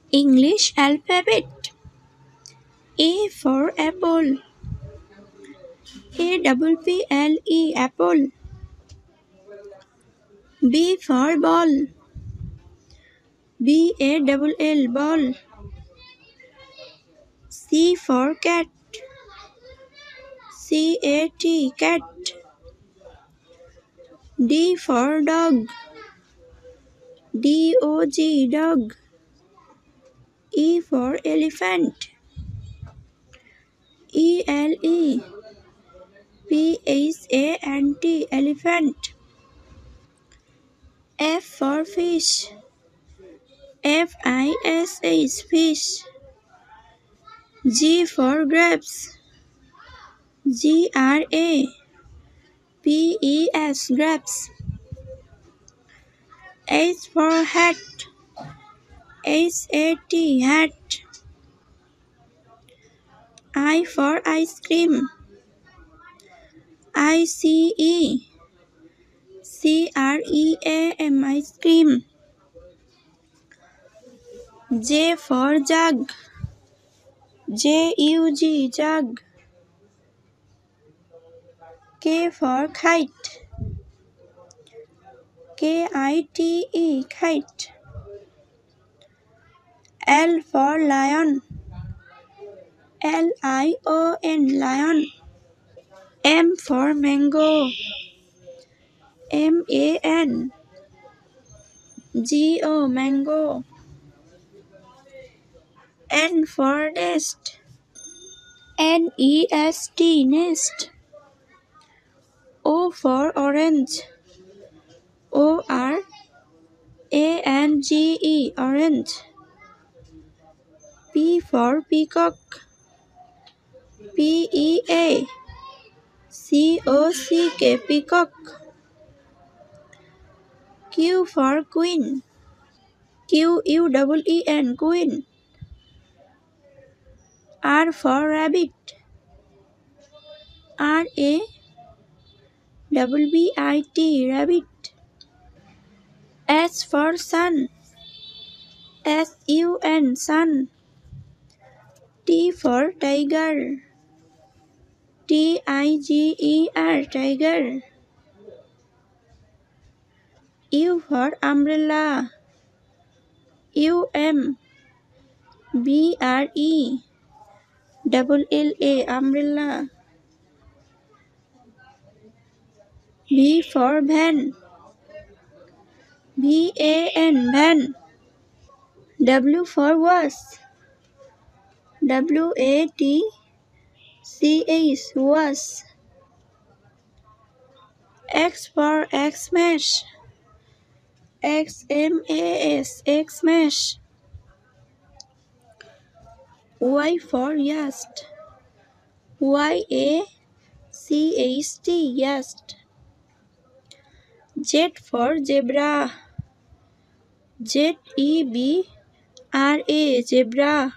English alphabet. A for apple. A-double-P-L-E apple. B for ball. B-A-double-L ball. C for cat. C-A-T cat. D for dog. D-O-G dog. E for elephant. E-L-E-P-H-A-N-T elephant. F for fish. F-I-S-H fish. G for grapes. G-R-A-P-E-S grapes. H for hat. H-A-T hat. I for ice cream. I-C-E-C-R-E-A-M ice cream. J for jug. J-U-G jug. K for kite. K-I-T-E kite. L for lion. L-I-O-N lion. M for mango. M-A-N-G-O mango. N for nest. N-E-S-T nest. O for orange. O-R-A-N-G-E orange. P for peacock. P-E-A-C-O-C-K peacock. Q for queen. Q-U-E-E-N queen. R for rabbit. R-A-B-B-I-T rabbit. S for sun. S-U-N sun. T for tiger. T-I-G-E-R tiger. U for umbrella. U-M-B-R-E-L-L-A umbrella. V for van. V-A-N van. W for was. W-A-T-C-H was. X for Xmas. X-M-A-S Xmas. Y for yast. Y-A-C-H-T yast. Z for zebra. Z-E-B-R-A zebra.